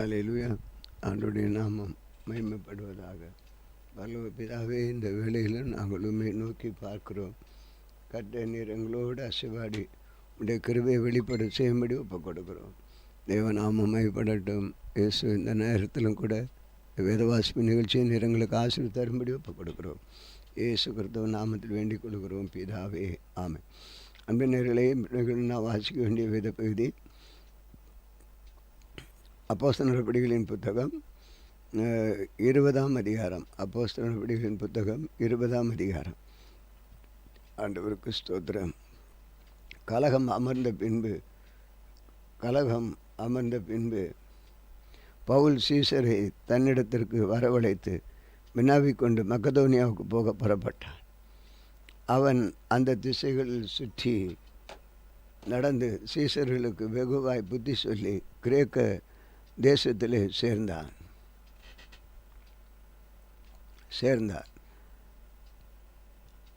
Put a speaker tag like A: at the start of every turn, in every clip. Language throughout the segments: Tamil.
A: அல்லேலூயா. ஆண்டவருடைய நாமம் மகிமைப்படுவதாக. பரலோக பிதாவே, இந்த வேளையில் நாங்கள் உம்மை நோக்கி பார்க்கிறோம். கர்த்தர் நீர் எங்களோடு அசைவாடி உடைய கிருபையை வெளிப்பட செய்யும்படி ஒப்புக் கொடுக்கிறோம். தேவநாமம் மகிமைப்படட்டும். இயேசு இந்த நேரத்திலும் கூட வேதவாசிப்பு நிகழ்ச்சியை நீர் எங்களுக்கு ஆசீர்வாதம் தரும்படி ஒப்புக் கொடுக்கிறோம். இயேசு கிறிஸ்துவ நாமத்தில் வேண்டிக் கொள்கிறோம் பிதாவே, ஆமென். அன்பின் நேயர்களே, நான் வாசிக்க வேண்டிய வேத பகுதி அப்போஸ்தலர் நடபடிகளின் புத்தகம் 20ஆம் அதிகாரம். அப்போஸ்தலர் நடபடிகளின் புத்தகம் 20ஆம் அதிகாரம். ஆண்டவருக்கு ஸ்தோத்திரம். கலகம் அமர்ந்த பின்பு பவுல் சீசரை தன்னிடத்திற்கு வரவழைத்து வினாவிக்கொண்டு மக்கதோனியாவுக்கு போக புறப்பட்டான். அவன் அந்த திசைகளில் சுற்றி நடந்து சீசர்களுக்கு வெகுவாய் புத்தி சொல்லி கிரேக்க தேசத்திலே சேர்ந்தார்.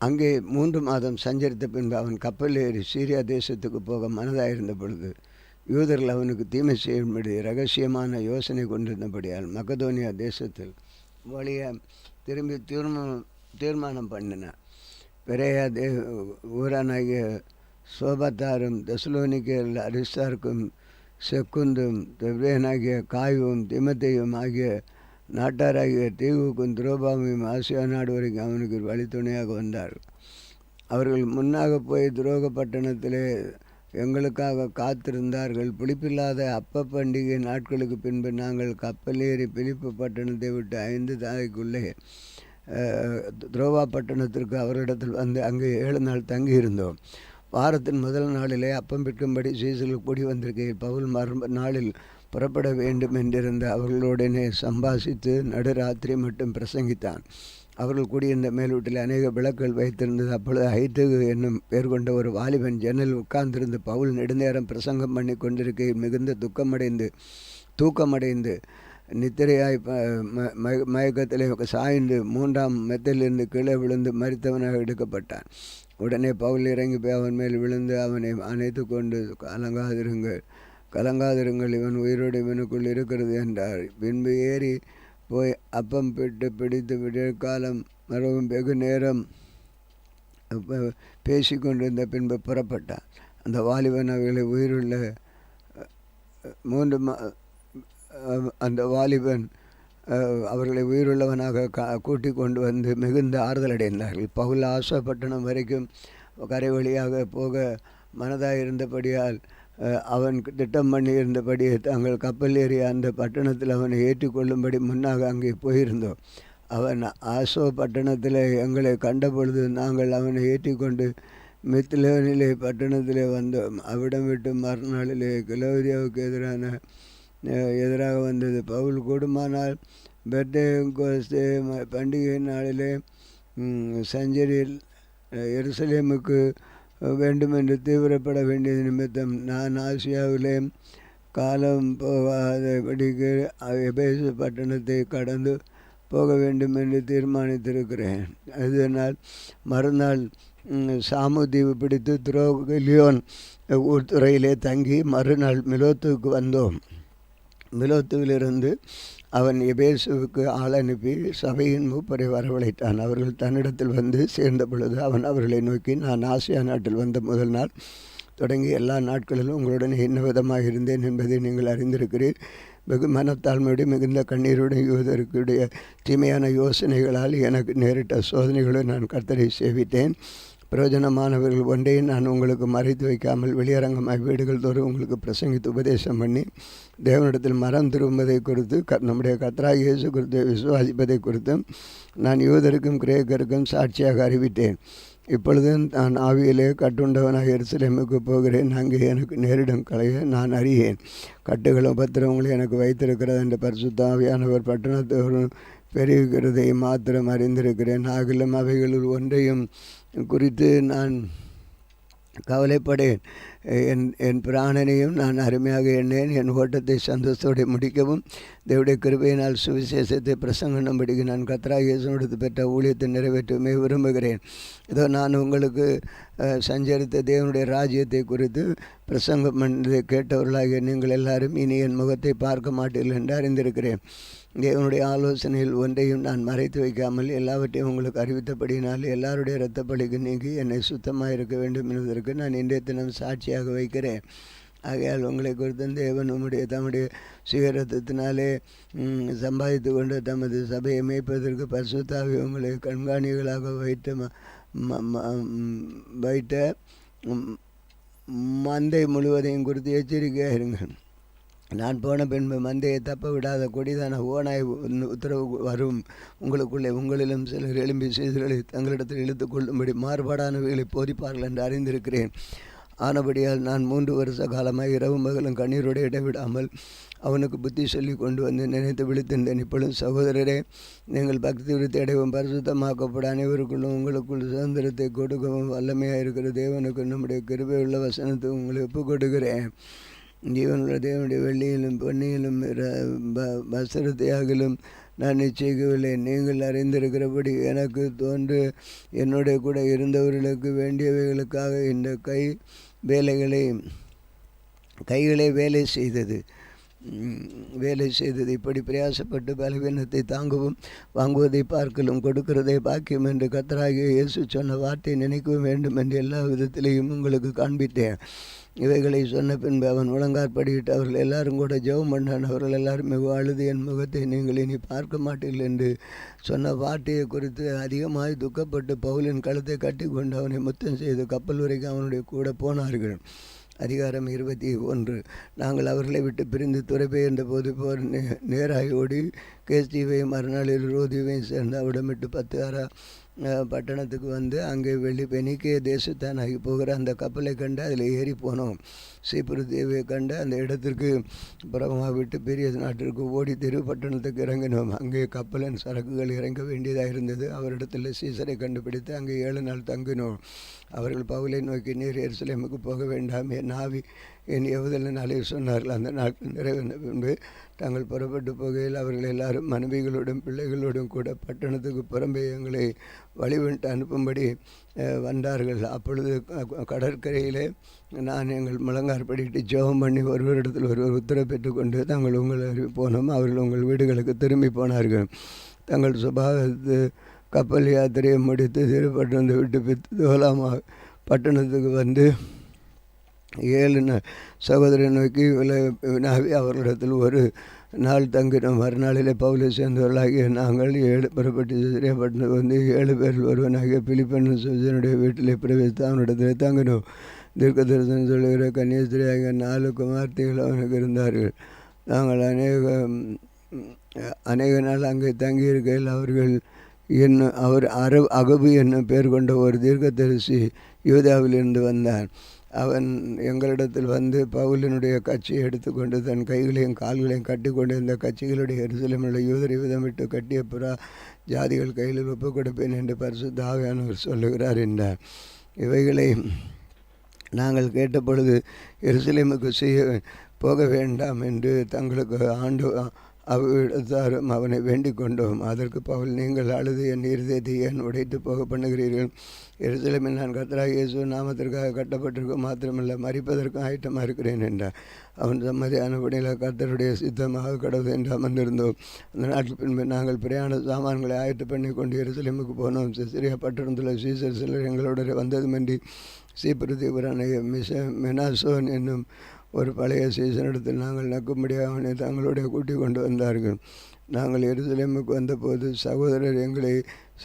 A: அங்கே 3 மாதம் சஞ்சரித்த பின்பு அவன் கப்பல் ஏறி சீரியா தேசத்துக்கு போக மனதாயிருந்த பொழுது யூதர்கள் அவனுக்கு தீமை செய்யும்படி ரகசியமான யோசனை கொண்டிருந்தபடியால் மக்கதோனியா தேசத்தில் வழிய திரும்பி தீர்மானம் பண்ணினார். பெரேயா ஊரானாகிய சோபத்தாரும் தெசலோனிக்கேயர் அரிஸ்தார்க்கும் செக்குந்தும் தெவ்ரேனாகிய காயும் திமத்தையும் ஆகிய நாட்டாராகிய தீவுக்கும் துரோபாமையும் ஆசியா நாடு வரைக்கும் அவனுக்கு வழித்துணையாக வந்தார்கள். அவர்கள் முன்னாக போய் துரோக பட்டணத்திலே எங்களுக்காக காத்திருந்தார்கள். புளிப்பில்லாத அப்ப பண்டிகை நாட்களுக்கு பின்பு நாங்கள் கப்பல் ஏறி பிலிப்பு பட்டணத்தை விட்டு 5 நாளைக்குள்ளே துரோவா பட்டணத்திற்கு அவரிடத்தில் வந்து அங்கே 7 நாள் தங்கியிருந்தோம். வாரத்தின் முதல் நாளிலே அப்பம் விற்கும்படி சீசர்கள் கூடி வந்திருக்கையில் பவுல் நாளில் புறப்பட வேண்டும் என்றிருந்த அவர்களுடனே சம்பாசித்து நடுராத்திரி மட்டும் பிரசங்கித்தான். அவர்கள் கூடியிருந்த மேல் வீட்டில் அநேக விளக்குகள் வைத்திருந்தது. அப்பொழுது ஐத்தகு என்னும் பேர் கொண்ட ஒரு வாலிபன் ஜன்னல் உட்கார்ந்திருந்து பவுல் நெடுநேரம் பிரசங்கம் பண்ணி கொண்டிருக்கையில் மிகுந்த தூக்கமடைந்து நித்திரையாய் மயக்கத்திலே சாய்ந்து 3ஆம் மெத்திலிருந்து கீழே விழுந்து மரித்தவனாக எடுக்கப்பட்டான். உடனே பவுல் இறங்கி போய் அவன் மேல் விழுந்து அவனை அணைத்து கொண்டு கலங்காதிருங்கள், இவன் உயிரோடு இவனுக்குள் இருக்கிறது என்றார். பின்பு ஏறி போய் அப்பம் பிடித்து விடியற்காலம் மறுவும் வெகு நேரம் பேசி கொண்டிருந்த பின்பு புறப்பட்டான். அந்த வாலிபன் அவர்களை உயிருள்ள அந்த வாலிபன் அவர்களை உயிருள்ளவனாக கூட்டி கொண்டு வந்து மிகுந்த ஆறுதல் அடைந்தார்கள். பவுல் ஆசைப்பட்டணம் வரைக்கும் கரை வழியாக போக மனதாக இருந்தபடியால் அவன் திட்டம் பண்ணி இருந்தபடியே தாங்கள் கப்பல் ஏறி அந்த பட்டணத்தில் அவனை ஏற்றிக்கொள்ளும்படி முன்னாக அங்கே போயிருந்தோம். அவன் ஆசோ பட்டணத்தில் எங்களை கண்டபொழுது நாங்கள் அவனை ஏற்றிக்கொண்டு மித்திலேனிலே பட்டணத்திலே வந்தோம். அவிடம் விட்டு மறுநாளிலே கிலோதியாவுக்கு எதிராக வந்தது. பவுல் கூடுமானால் பெர்தேகோஸ்தே பண்டிகை நாளிலே சஞ்சரியில் எருசலேமுக்கு வேண்டுமென்று தீவிரப்பட வேண்டியது நிமித்தம் நான் ஆசியாவிலே காலம் போகாதபடிக்கு எபேசு பட்டணத்தை கடந்து போக வேண்டும் என்று தீர்மானித்திருக்கிறேன். அதனால் மறுநாள் சாமுதீவு பிடித்து துரோகிலியோன் ஊர்துறையிலே தங்கி மறுநாள் மிலோத்துக்கு வந்தோம். மிலோத்துவிலிருந்து அவன் எபேசுவுக்கு ஆள் அனுப்பி சபையின் மூப்பரை வரவழைத்தான். அவர்கள் தன்னிடத்தில் வந்து சேர்ந்த பொழுது அவன் அவர்களை நோக்கி, நான் ஆசியா நாட்டில் வந்த முதல் நாள் தொடங்கி எல்லா நாட்களிலும் உங்களுடன் என்ன விதமாக இருந்தேன் என்பதை நீங்கள் அறிந்திருக்கிறீர். வெகு மனத்தாழ்மையுடைய மிகுந்த கண்ணீருடைய யூதருக்குடைய தீமையான யோசனைகளால் எனக்கு நேரிட்ட சோதனைகளை நான் கர்த்தரை சேவித்தேன். பிரயோஜனமானவர்கள் ஒன்றையும் நான் உங்களுக்கு மறைத்து வைக்காமல் வெளியரங்கமாய் வீடுகள் தோறும் உங்களுக்கு பிரசங்கித்து உபதேசம் பண்ணி தேவனிடத்தில் மரம் திரும்புவதை குறித்து நம்முடைய கர்த்தராகிய இயேசு குறித்து விசுவாசிப்பதை குறித்தும் நான் யூதருக்கும் கிரேக்கருக்கும் சாட்சியாக அறிவித்தேன். இப்பொழுது நான் ஆவியிலே கட்டுண்டவனாக எருசலேமுக்கு போகிறேன். அங்கே எனக்கு நேரிடும் கலையை நான் அறியேன். கட்டுகளும் உபத்திரவங்களும் எனக்கு வைத்திருக்கிறது என்று பரிசுத்த ஆவியானவர் பட்டணத்தோறும் பெருகிறதை மாத்திரம் அறிந்திருக்கிறேன். ஆகிலும் அவைகளில் ஒன்றையும் குறித்து நான் கவலைப்படேன். என் பிராணனையும் நான் அருமையாக எண்ணேன். என் ஓட்டத்தை சந்தோஷத்தோடு முடிக்கவும் தேவனுடைய கிருபையினால் சுவிசேஷத்தை பிரசங்கப்படுத்தி நான் கர்த்தராகிய இயேசுவிடத்து பெற்ற ஊழியத்தை நிறைவேற்றவே விரும்புகிறேன். இதோ நான் உங்களுக்கு சஞ்சரித்த தேவனுடைய ராஜ்யத்தை குறித்து பிரசங்கம் பண்ணதை கேட்டவர்களாகிய நீங்கள் எல்லாரும் இனி என் முகத்தை பார்க்க மாட்டீர்கள் என்று அறிந்திருக்கிறேன். தேவனுடைய ஆலோசனையில் ஒன்றையும் நான் மறைத்து வைக்காமல் எல்லாவற்றையும் உங்களுக்கு அறிவித்தபடியினால் எல்லாருடைய இரத்தப்பழிக்கு நீங்கி என்னை சுத்தமாக இருக்க வேண்டும் என்பதற்கு நான் இன்றைய தினம் சாட்சியாக வைக்கிறேன். ஆகையால் உங்களை குறித்து தேவன் தம்முடைய சுயரத்தினாலே சம்பாதித்து கொண்டு தமது சபையை மேய்ப்பதற்கு பரிசுத்தாவி உங்களை கண்காணிகளாக வைத்த மந்தை முழுவதையும் குறித்து எச்சரிக்கையாக இருங்கள். நான் போன பின்பு மந்தையை தப்ப விடாத கொடிதான ஓனாய் உத்தரவு வரும். உங்களிலும் சிலர் எழும்பி செய்திகளை தங்களிடத்தில் இழுத்து கொள்ளும்படி மாறுபாடானவைகளை போதிப்பார்கள் என்று அறிந்திருக்கிறேன். ஆனபடியால் நான் 3 வருஷ காலமாக இரவும் பகலும் கண்ணீரோடு இடைவிடாமல் அவனுக்கு புத்தி சொல்லி கொண்டு வந்து நினைத்து விழித்திருந்தேன். இப்பொழுது சகோதரரே, நீங்கள் பக்தி விருத்தி அடைவும் பரிசுத்தமாக்கப்பட அனைவருக்குள்ளும் உங்களுக்குள் சுதந்திரத்தை கொடுக்கவும் வல்லமையாக இருக்கிற தேவனுக்கு நம்முடைய கிருபையுள்ள வசனத்தை உங்களை ஒப்புக் கொடுக்கிறேன். ஜீவனுள்ள தேவனுடைய வெள்ளியிலும் பொன்னியிலும் வஸ்திரத்தையாகிலும் நான் நிச்சயிக்கவில்லை. நீங்கள் அறிந்திருக்கிறபடி எனக்கு தோன்று என்னுடைய கூட இருந்தவர்களுக்கு வேண்டியவைகளுக்காக இந்த கைகளை வேலை செய்தது. இப்படி பிரயாசப்பட்டு பலவீனத்தை தாங்கவும் வாங்குவதை பார்க்கலும் கொடுக்கிறதை பாக்கியம் என்று கர்த்தராகிய இயேசு சொன்ன வார்த்தை நினைக்கவும் வேண்டும் என்று எல்லா விதத்திலையும் உங்களுக்கு காண்பித்தேன். இவைகளை சொன்ன பின்பு அவன் முழங்காற்படியிட்டு அவர்கள் எல்லாரும் கூட ஜெபம் பண்ணான். அவர்கள் எல்லாரும் மிக அழுது என் முகத்தை நீங்கள் இனி பார்க்க மாட்டீர்கள் என்று சொன்ன வார்த்தையை குறித்து அதிகமாக துக்கப்பட்டு பவுலின் கழுத்தை கட்டி கொண்டு அவனை முத்தம் செய்து கப்பல் வரைக்கும் அவனுடைய கூட போனார்கள். அதிகாரம் 21. நாங்கள் அவர்களை விட்டு பிரிந்து துறைபெயர்ந்த போது போர் நேராகி ஓடி கேஸ்தீவையும் மறுநாளில் ரோதிவையும் சேர்ந்து அவிடமிட்டு 10 பட்டணத்துக்கு வந்து அங்கே பெனிக்கே தேசத்தானாகி போகிற அந்த கப்பலை கண்டு அதில் ஏறி போனோம். சீப்புரு தீவை கண்டு அந்த இடத்திற்கு புறமாக விட்டு பெரிய நாட்டிற்கு ஓடி பட்டணத்துக்கு இறங்கினோம். அங்கே கப்பலின் சரக்குகள் இறங்க வேண்டியதாக இருந்தது. அவரிடத்தில் சீசரை கண்டுபிடித்து அங்கே 7 நாள் தங்கினோம். அவர்கள் பவுலை நோக்கி, நீர் எருசலேமுக்கு போக வேண்டாம், என் ஆவி என் ஏவுதலினாலே சொன்னார்கள். அந்த நாட்கள் நிறைவேறின பின்பு தாங்கள் புறப்பட்டு போகையில் அவர்கள் எல்லாரும் மனைவிகளோடும் பிள்ளைகளோடும் கூட பட்டணத்துக்கு புறம்பே எங்களை வழிவிட்டு அனுப்பும்படி வந்தார்கள். அப்பொழுது கடற்கரையிலே நான் எங்கள் முழங்காற்படிட்டு ஜெபம் பண்ணி ஒருவரிடத்தில் ஒருவர் உத்தரவு பெற்றுக்கொண்டு தாங்கள் உங்களை போனோம். அவர்கள் உங்கள் வீடுகளுக்கு திரும்பி போனார்கள். தங்கள் சுபாவத்து கப்பல் யாத்திரையை முடித்து திருப்பட்டணத்தை விட்டு பித்தோலாமா பட்டணத்துக்கு வந்து 7 சகோதரரை நோக்கி வினாவி அவர்களிடத்தில் ஒரு நாள் தங்கினோம். மறுநாளிலே பவுலை சேர்ந்தவர்களாகிய நாங்கள் 7 புறப்பட்டு சிறியப்பட்டினத்துக்கு வந்து 7 பேரில் ஒருவனாகிய பிலிப்பன் சுஜனுடைய வீட்டிலே பிரவேசித்து அவனிடத்தில் தங்கினோம். தீர்க்க தரிசனம் சொல்லுகிற கன்னியஸ்திரி ஆகிய 4 குமார்த்திகள் அவனுக்கு இருந்தார்கள். நாங்கள் அநேக நாள் அங்கே தங்கியிருக்கையில் அவர் அகபு என்னும் பேர் கொண்ட ஒரு தீர்க்கதரிசி யூதாவிலிருந்து வந்தான். அவன் எங்களிடத்தில் வந்து பவுலினுடைய கட்சியை எடுத்துக்கொண்டு தன் கைகளையும் கால்களையும் கட்டி கொண்டு இந்த கட்சிகளுடைய எருசலேமில் யூதரை விதமிட்டு கட்டிய புறா ஜாதிகள் கையில் ஒப்புக் கொடுப்பேன் என்று பரிசுத்த ஆவியானவர் சொல்லுகிறார் என்றார். இவைகளை நாங்கள் கேட்டபொழுது எருசலேமுக்கு போக வேண்டாம் என்று தங்களுக்கு அவ்விடத்தாரும் அவனை வேண்டிக் கொண்டோம். அதற்கு பவுல், நீங்கள் அழுது என் இருதயத்தை ஏன் உடைத்து போக பண்ணுகிறீர்கள்? எருசலேமில் நான் கர்த்தராகிய இயேசு நாமத்திற்காக கட்டப்பட்டிருக்கும் மாத்திரமல்ல, மரிப்பதற்கும் ஆயத்தமாக இருக்கிறேன் என்றார். அவன் சம்மதியானபடியில் கர்த்தருடைய சித்தமாக கடவுள் என்று அமர்ந்திருந்தோம். அந்த நாட்கள் பின்பு நாங்கள் பிரயாண சாமான்களை ஆயத்து பண்ணி கொண்டு எருசலேமுக்கு போனோம். சிறிய பட்டணத்தில் சீசர் சிலர் எங்களோட வந்ததுமன்றி சீப்புரு தீபரான மெனாசோன் என்னும் ஒரு பழைய சீசனிடத்தில் நாங்கள் நக்கும்படியாக அவனை தங்களுடைய கூட்டி கொண்டு வந்தார்கள். நாங்கள் எருசலேமுக்கு வந்தபோது சகோதரர் எங்களை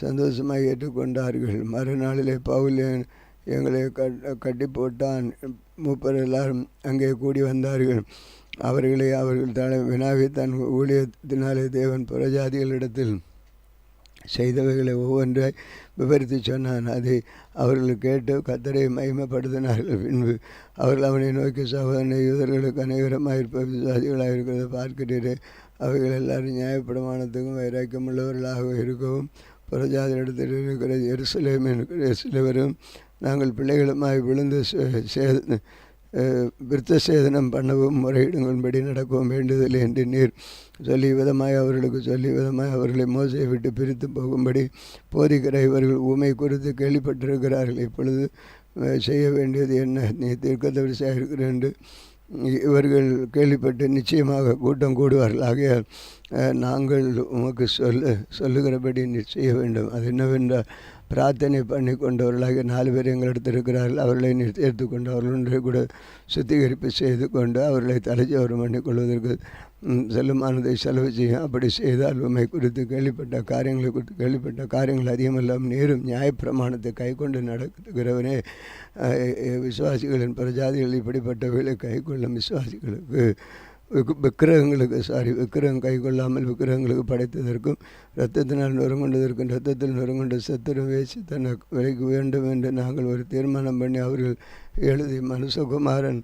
A: சந்தோஷமாக ஏற்றுக்கொண்டார்கள். மறுநாளிலே பவுல் எங்களை கட்டி போட்டான். மூப்பர் எல்லாரும் அங்கே கூடி வந்தார்கள். அவர்கள் வினாவி தன் ஊழியத்தினாலே தேவன் புறஜாதிகளிடத்தில் செய்தவைகளை ஒவ்வொன்றாய் விவரித்து சொன்னான். அதை அவர்கள் கேட்டு கர்த்தரை மகிமைப்படுத்தினார்கள். பின்பு அவர்கள் அவனை நோக்கி, சகோதரனை, யூதர்களுக்கு அநேகரமாக விசுவாசிகளாக இருக்கிறத பார்க்கிறீரே, அவைகள் எல்லாரும் நியாயப்பிரமாணத்துக்கும் வைராக்கியமுள்ளவர்களாக இருக்கவும் புறஜாதியிடத்தில் இருக்கிற எருசலேமில் இருக்கிற சிலவரும் நாங்கள் பிள்ளைகளுமாய் விழுந்து விருத்த சேதனம் பண்ணவும் முறையிடும்படி நடக்கவும் வேண்டுதல் என்று நீர் சொல்லி விதமாய் அவர்களுக்கு சொல்லி விதமாய் அவர்களை மோசையை விட்டு பிரித்து போகும்படி போதிக்கிற இவர்கள் ஊமை குறித்து கேள்விப்பட்டிருக்கிறார்கள். இப்பொழுது செய்ய வேண்டியது என்ன? நீ தீர்க்கதரிசியாக இருக்கிற என்று இவர்கள் கேள்விப்பட்டு நிச்சயமாக கூட்டம் கூடுவார்கள். ஆகையால் நாங்கள் உமக்கு சொல்லுகிறபடி நீ செய்ய வேண்டும். அது என்னவென்றால் பிரார்த்தனை பண்ணி கொண்டவர்களாக 4 பேர் எங்களிடத்தில் இருக்கிறார்கள். அவர்களை நீ சேர்த்து கொண்டு அவர்களுடைய கூட சுத்திகரிப்பு செய்து கொண்டு அவர்களை தலைச்சவரம் பண்ணிக்கொள்வதற்கு செல்லுமானதை செலவு செய்யும். அப்படி செய்தால் உண்மை குறித்து கேள்விப்பட்ட காரியங்கள் அதிகமெல்லாம் நேரும் நியாயப்பிரமாணத்தை கை கொண்டு நடக்கிறவனே விசுவாசிகளின் பிரஜாதிகள் இப்படிப்பட்டவர்களை கை கொள்ளும் விசுவாசிகளுக்கு விக்கிரகம் கை கொள்ளாமல் விக்கிரகங்களுக்கு படைத்ததற்கும் இரத்தத்தினால் நொறுங்கொண்டதற்கும் இரத்தத்தில் நொறுங்கொண்ட சத்துரும் வேசி தன்னை விலைக்கு வேண்டும் என்று நாங்கள் ஒரு தீர்மானம் பண்ணி அவர்கள் எழுதி மனுஷகுமாரன்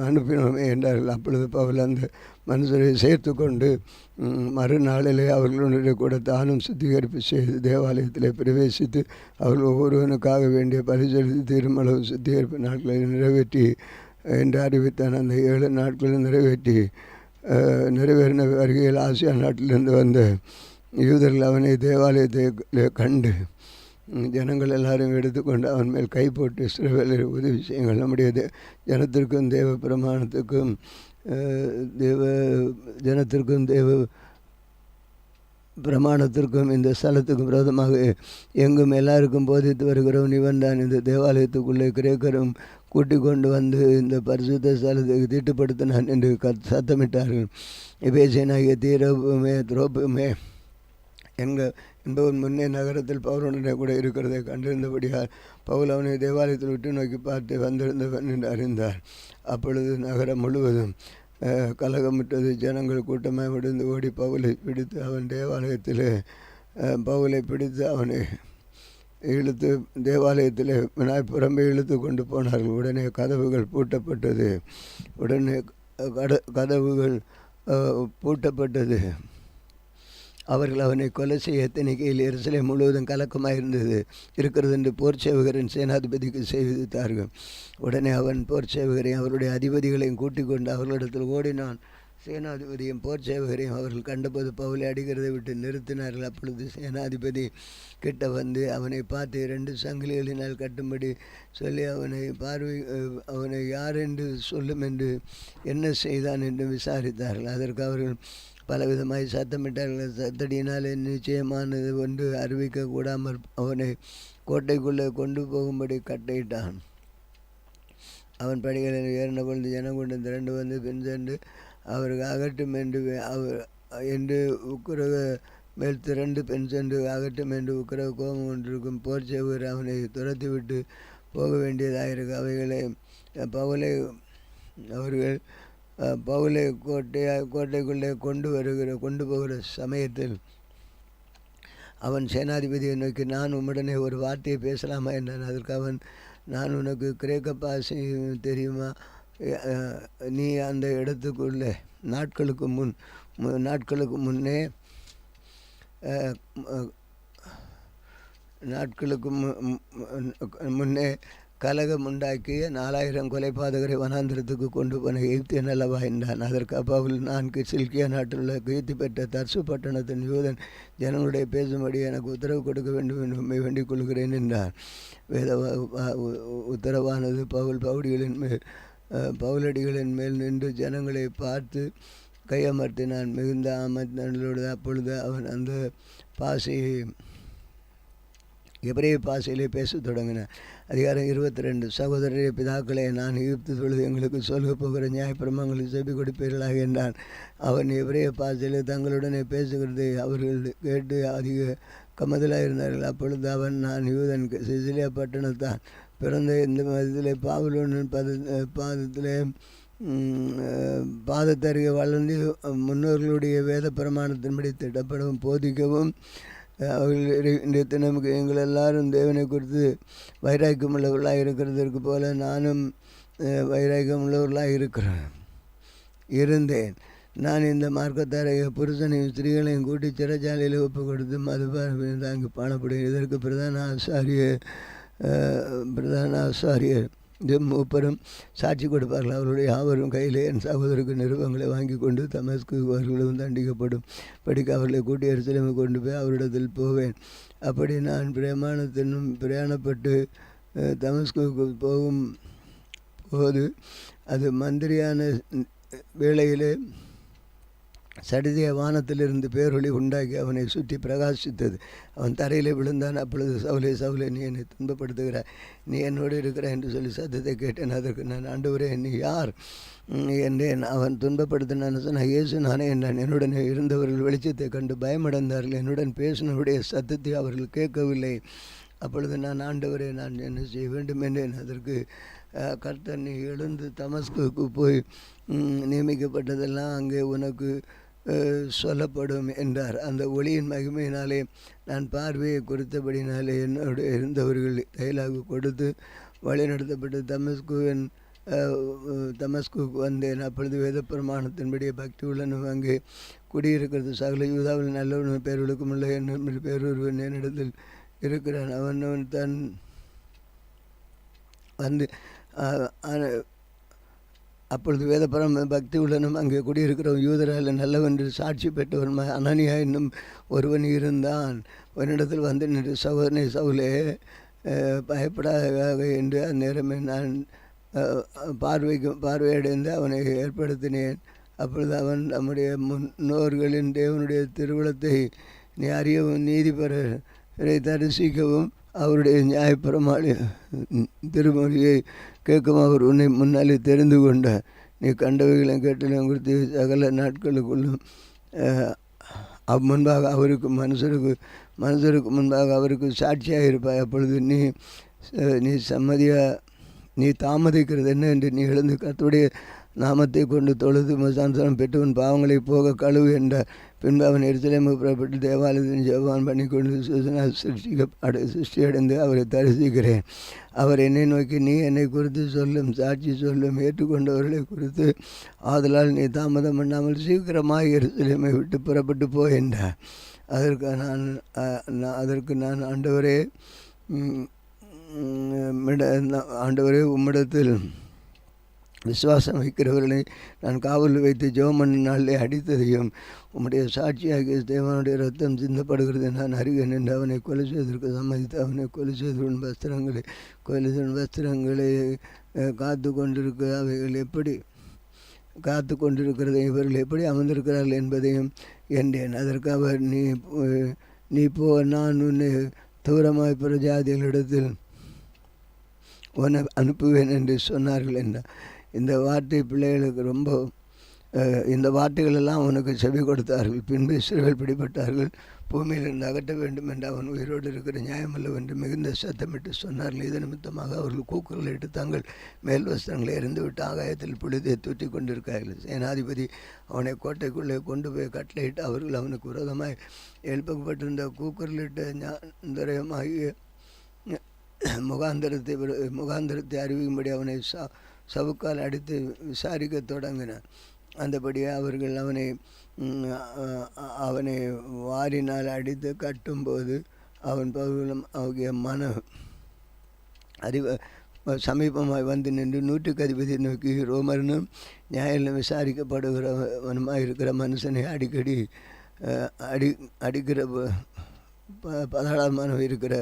A: அனுப்பினோமே என்றார்கள். அப்பொழுது பவுல் அந்த மனுஷரை சேர்த்து கொண்டு மறுநாளிலே அவர்களுடைய கூட தானும் சுத்திகரிப்பு செய்து தேவாலயத்தில் பிரவேசித்து அவர்கள் ஒவ்வொருவனுக்காக வேண்டிய பரிசெலுத்தி திருமளவு சுத்திகரிப்பு நாட்களை நிறைவேற்றி என்று அறிவித்தான். அந்த 7 நாட்களும் நிறைவேறின வருகையில் ஆசியா நாட்டிலிருந்து வந்த யூதர்கள் அவனை தேவாலயத்தை கண்டு ஜனங்கள் எல்லாரும் எடுத்துக்கொண்டு அவன் மேல் கை போட்டு இஸ்ரவேலர் உதவி செய்யுங்கள், நம்முடைய ஜனத்திற்கும் தேவ பிரமாணத்துக்கும் தேவ பிரமாணத்திற்கும் இந்த ஸ்தலத்துக்கும் விரோதமாக எங்கும் எல்லாருக்கும் போதித்து வருகிறவன் இவன் தான். இந்த தேவாலயத்துக்குள்ளே கிரேக்கரும் கூட்டிக் கொண்டு வந்து இந்த பரிசுத்த ஸ்தலத்துக்கு தீட்டுப்படுத்தினான் என்று சத்தமிட்டார்கள். எபேசியனாகிய திரோப்புமே என்பவன் முன்னே நகரத்தில் பவுலுடனே கூட இருக்கிறதை கண்டிருந்தபடியால் பவுல் அவனை தேவாலயத்தில் விட்டு நோக்கி பார்த்து வந்திருந்தவன் என்று அறிந்தார். அப்பொழுது நகரம் முழுவதும் கலகமிட்டது. ஜனங்கள் கூட்டமாக விழுந்து ஓடி பவுலை பிடித்து அவனை இழுத்து தேவாலயத்தில் புறம்பே இழுத்து கொண்டு போனார்கள். உடனே கதவுகள் பூட்டப்பட்டது. அவர்கள் அவனை கொலை செய்ய எத்தனைக்கையில் எருசலேம் முழுவதும் கலக்கமாக இருக்கிறது என்று போர் சேவகரின் சேனாதிபதிக்கு செய்வித்தார்கள். உடனே அவன் போர் சேவகரையும் அவருடைய அதிபதிகளையும் கூட்டிக் கொண்டு அவர்களிடத்தில் ஓடினான். சேனாதிபதியும் போர் சேவகரையும் அவர்கள் கண்டபோது பவுலை அடிக்கிறதை விட்டு நிறுத்தினார்கள். அப்பொழுது சேனாதிபதி கிட்ட வந்து அவனை பார்த்து 2 சங்கிலிகளினால் கட்டும்படி சொல்லி அவனை யார் என்று சொல்லும் என்று என்ன செய்தான் என்று விசாரித்தார்கள். அதற்கு அவர்கள் பலவிதமாய் சத்தமிட்டார்கள். சத்தடியினால் நிச்சயமானது ஒன்று அறிவிக்க கூடாமல் அவனை கோட்டைக்குள்ளே கொண்டு போகும்படி கட்டையிட்டான். அவன் படிகளில் ஏறின பொழுது ஜனங்கூட்டம் திரண்டு வந்து பின் சென்று அவருக்கு அகட்டும் என்று உக்கிரக மேல் திரண்டு பெண் சென்று அகட்டும் என்று உக்கிரக கோபம் கொண்டிருக்கும் போர் சேவகர் அவனை துரத்தி விட்டு போக வேண்டியதாயிருக்கு. அவைகளை பவுலை கோட்டைக்குள்ளே கொண்டு போகிற சமயத்தில் அவன் சேனாதிபதியை நோக்கி, நான் உம்முடனே ஒரு வார்த்தையை பேசலாமா என்றான். அதற்கு அவன், நான் உனக்கு கிரேக்க பாஷை தெரியுமா? நீ அந்த இடத்துக்குள்ளே நாட்களுக்கு முன்னே கலகம் உண்டாக்கிய 4000 கொலைபாதகரை வனாந்திரத்துக்கு கொண்டு போன எகிப்தியன் அல்லவா என்றான். அதற்கு பவுல், நான் சில்கியா நாட்டில் உள்ள கீர்த்தி பெற்ற தர்சு பட்டணத்தின் யூதன், ஜனங்களுடைய பேசும்படி எனக்கு உத்தரவு கொடுக்க வேண்டும் என்று உண்மை வேண்டிக் கொள்கிறேன் என்றான். உத்தரவானது பவுலடிகளின் மேல் நின்று ஜனங்களை பார்த்து கையமர்த்தினான். மிகுந்த ஆமத்தோடு அப்பொழுது அவன் அந்த எபிரேய பாஷையிலே பேசத் தொடங்கினான். அதிகாரம் 22. சகோதரரே, பிதாக்களே, நான் எகிப்து தொழுது எங்களுக்கு சொல்ல போகிற நியாயப்பிரமாணங்களுக்கு செவி கொடுப்பீர்களாக என்றான். அவன் எபிரேய பாஷையிலே தங்களுடனே பேசுகிறதை அவர்கள் கேட்டு அதிக கமதலாக இருந்தார்கள். அப்பொழுது அவன், நான் யூதன், சிசிலியா பட்டணத்தான், பிறந்த இந்த மதத்திலே பாவுலோனின் பாதத்தருகே வளர்ந்து முன்னோர்களுடைய வேத பிரமாணத்தின்படி திட்டப்படவும் போதிக்கவும் அவர்கள் இன்றைய தினமுக்கு எங்கள் எல்லாரும் தேவனை குறித்து வைராக்கியம் உள்ளவர்களாக இருக்கிறதற்கு போல நானும் வைராக்கியம் உள்ளவர்களாக இருந்தேன். நான் இந்த மார்க்கத்தாரைய புருஷனையும் ஸ்திரீகளையும் கூட்டி சிறைச்சாலையில் ஒப்பு கொடுத்து மதுபான அங்கு பாணப்படுகிறேன். இதற்கு பிரதான ஆசாரியர் மூப்பரும் சாட்சி கொடுப்பார்கள். அவருடைய யாவரும் கையிலே என் சகோதரருக்கு நிருபங்களை வாங்கி கொண்டு தமஸ்கு அவர்களும் தண்டிக்கப்படும் படிக்க அவர்களை கூட்டி எருசலேமை கொண்டு போய் அவரிடத்தில் போவேன். அப்படி நான் பிரயாணப்பட்டு தமஸ்குக்கு போகும் போது அது மந்திரியான வேளையிலே சடிதிய வானத்திலிருந்து பேரொளி உண்டாக்கி அவனை சுற்றி பிரகாசித்தது. அவன் தரையிலே விழுந்தான். அப்பொழுது சவுலே சவுலே, நீ என்னை துன்பப்படுத்துகிறாய், நீ என்னோடு இருக்கிறாய் என்று சொல்லி சத்தத்தை கேட்டேன். அதற்கு நான், ஆண்டவரே நீ யார் என்றேன். அவன் துன்பப்படுத்தினான்னு சொன்னால், இயேசு நானே என்றான். என்னுடன் இருந்தவர்கள் வெளிச்சத்தை கண்டு பயமடைந்தார்கள். என்னுடன் பேசினவருடைய சத்தத்தை அவர்கள் கேட்கவில்லை. அப்பொழுது நான், ஆண்டவரே நான் என்ன செய்ய வேண்டும் என்றேன். அதற்கு கர்த்தர், நீ எழுந்து தமஸ்குக்கு போய் நியமிக்கப்பட்டதெல்லாம் அங்கே உனக்கு சொல்லப்படும் என்றார். அந்த ஒளியின் மகிமையினாலே நான் பார்வையை குறித்தபடினாலே என்னோடு இருந்தவர்கள் தைலாகு கொடுத்து வழிநடத்தப்பட்டு தமஸ்குக்கு வந்தேன். அப்பொழுது வேத பிரமாணத்தின்படியே பக்தி உள்ளனும் அங்கே குடியிருக்கிறது சகல யூதாவில் நல்லவனும் பேர்களுக்கும் உள்ள என்ன பேரொருவன் என்னிடத்தில் இருக்கிறான். அவன் தன் வந்து அப்பொழுது வேதபுரம் பக்தி உள்ளனும் அங்கே குடியிருக்கிறவன் யூதரால் நல்லவென்று சாட்சி பெற்றவன் அனனியா என்னும் ஒருவன் இருந்தான். அவனிடத்தில் வந்து நின்று, சகோதரனை சவுலே பயப்படாத என்று அந்நேரமே நான் பார்வையடைந்து அவனை ஏற்படுத்தினேன். அப்பொழுது அவன் நம்முடைய முன்னோர்களின் தேவனுடைய திருவுளத்தை நீ அறியவும் நீதி பெற தரிசிக்கவும் அவருடைய நியாயப்பிரமாண திருமொழியை கேட்கும் அவர் உன்னை முன்னாலே தெரிந்து கொண்டார். நீ கண்டவைகளை கேட்டலையும் குறித்து சகல நாட்களுக்குள்ளும் முன்பாக அவருக்கு மனுஷருக்கு முன்பாக அவருக்கு சாட்சியாக இருப்பாய். அப்பொழுது நீ தாமதிக்கிறது என்ன என்று நீ எழுந்து கர்த்தருடைய நாமத்தை கொண்டு தொழுது மசான்சனம் பெற்று உன் பாவங்களை போக கழுவு என்றார். பின்பு அவன் எருசலேமை புறப்பட்டு தேவாலயத்தின் ஜெபம் பண்ணி கொண்டு சிருஷ்டியடைந்து அவரை தரிசிக்கிறேன். அவர் என்னை நோக்கி, நீ என்னை குறித்து சொல்லும் சாட்சி சொல்லும் ஏற்றுக்கொண்டவர்களை குறித்து ஆதலால் நீ தாமதம் பண்ணாமல் சீக்கிரமாக எருசலேமை விட்டு புறப்பட்டு போ என்றார். அதற்கு நான் ஆண்டவரே உம்மிடத்தில் விசுவாசம் வைக்கிறவர்களை நான் காவலில் வைத்து ஜெபம் பண்ண நாளிலே அடித்ததையும் உம்முடைய சாட்சியாகிய தேவனுடைய ரத்தம் சிந்தப்படுகிறது நான் அறிவேன் என்று அவனை கொலை செய்வதற்கு சம்மதித்து அவனை கொலை செய்தவன் வஸ்திரங்களை காத்து கொண்டிருக்க அவைகள் எப்படி காத்து கொண்டிருக்கிறதை இவர்கள் எப்படி அமர்ந்திருக்கிறார்கள் என்பதையும் என்றேன். அதற்கு அவர், நீ போ, நான் உன்னை தூரமாய் பிற ஜாதிகளிடத்தில் உன்னை அனுப்புவேன் என்று சொன்னார்கள் என்றார். இந்த வார்த்தை பிள்ளைகளுக்கு ரொம்ப இந்த வார்த்தைகளெல்லாம் அவனுக்கு செவி கொடுத்தார்கள். பின்பு இஸ்ரவேல் பிடிபட்டார்கள், பூமியிலிருந்து அகற்ற வேண்டும் என்று அவன் உயிரோடு இருக்கிற நியாயமல்லவென்று மிகுந்த சத்தமிட்டு சொன்னார்கள். இது நிமித்தமாக அவர்கள் கூக்குரல் இட்டு தங்கள் மேல் வஸ்திரங்களை எறிந்துவிட்டு ஆகாயத்தில் புழுதியை தூற்றி கொண்டிருக்கிறார்கள். சேனாதிபதி அவனை கோட்டைக்குள்ளே கொண்டு போய் கட்டளையிட்டு அவர்கள் அவனுக்கு விரோதமாய் எழுப்பப்பட்டிருந்த கூக்குரலிட்ட ஞானமாகிய முகாந்திரத்தை அறிவிக்கும்படி அவனை சவுக்கால் அடித்து விசாரிக்க தொடங்கினார். அந்தபடியே அவர்கள் அவனை வாரினால் அடித்து கட்டும்போது அவன் பகுதியும் அவருடைய சமீபமாய் வந்து நின்று 100க்கு அதிபதி நோக்கி, ரோமனும் நியாயம் விசாரிக்கப்படுகிறவனுமாய் இருக்கிற மனுஷனை அடிக்கடி அடிக்கிற பதாளமான இருக்கிற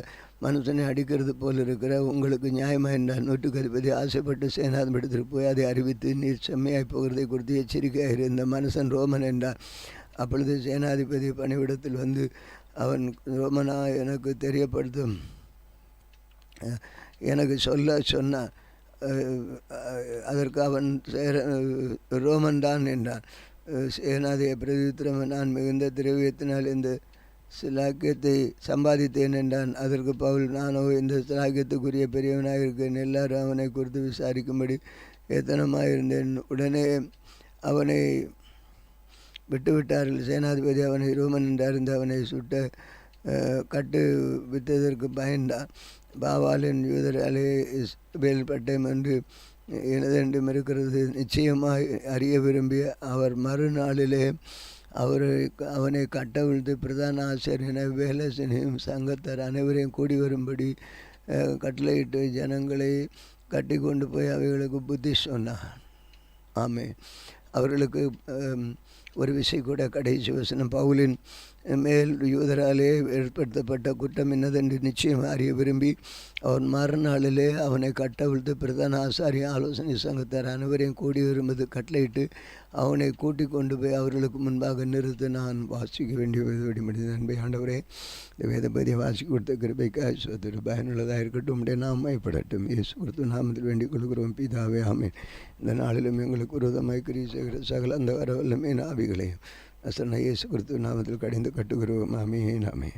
A: மனுஷனை அடிக்கிறது போல் இருக்கிற உங்களுக்கு நியாயமாக என்றால் 100க்கு அதிபதி ஆசைப்பட்டு சேனாதிபதிக்கு போய் அதை அறிவித்து, நீர் செம்மையாய் போகிறதை குறித்து எச்சரிக்கையாக இருந்த மனுஷன் ரோமன் என்றார். அப்பொழுது சேனாதிபதி பணிவிடத்தில் வந்து அவன் ரோமனா எனக்கு தெரியப்படுத்தும் எனக்கு சொன்னான். அதற்கு அவன் ரோமன் தான் என்றான். சேனாதிபதி பிரதித்திரம், நான் மிகுந்த திரவியத்தினால் இந்த சிலாக்கியத்தை சம்பாதித்தேன் என்றான். அதற்கு பவுல், நானோ இந்த சிலாக்கியத்துக்குரிய பெரியவனாக இருக்கேன், எல்லாரும் அவனை குறித்து விசாரிக்கும்படி ஏத்தனமாக இருந்தேன். உடனே அவனை விட்டுவிட்டார்கள். சேனாதிபதி அவனை ரோமன் என்று அறிந்து அவனை கட்டு வித்ததற்கு பயந்தான். பாவாலின் யூதராலே இஸ்ரவேல் பட்டயம் என்று எனதென்றும் இருக்கிறது. நிச்சயமாய் அறிய விரும்பிய அவர் மறுநாளிலே அவனை கட்டவிழ்த்து பிரதான ஆசிரியனை வேலைசனையும் சங்கத்தார் அனைவரையும் கூடி வரும்படி கட்டளையிட்டு ஜனங்களை கட்டி கொண்டு போய் அவைகளுக்கு புத்தி சொன்னார். ஆமே. அவர்களுக்கு ஒரு விஷயம் கூட கடைசி வசனம், பவுலின் மேல் யூதராலே ஏற்படுத்தப்பட்ட குற்றம் என்னதென்று நிச்சயம் அறிய விரும்பி அவன் மறுநாளிலே அவனை கட்டவிழ்த்து பிரதான ஆசாரிய ஆலோசனை சங்கத்தார் அனைவரையும் கூடி வரும்போது கட்டளையிட்டு அவனை கூட்டி கொண்டு போய் அவர்களுக்கு முன்பாக நிறுத்த நான் வாசிக்க வேண்டிய வெடிமடி நண்பை. ஆண்டவரே, இந்த வேதபதியை வாசிக்க கொடுத்த கிருபைக்காய் சோதரு பயனுள்ளதாக இருக்கட்டும், உடைய நாமப்படட்டும். இயேசு கிறிஸ்து நாமத்தில் வேண்டிக் கொள்கிறோம் பிதாவே, ஆமென். இந்த நாளிலும் எங்களுக்கு விரோதமாய் கிரியை செய்கிற சகல அந்த வர வல்லமே ஆவிகளையும் நசரேயனாகிய இயேசு கிறிஸ்து நாமத்தில் கடிந்து கட்டுகிறோம். ஆமென், ஆமென்.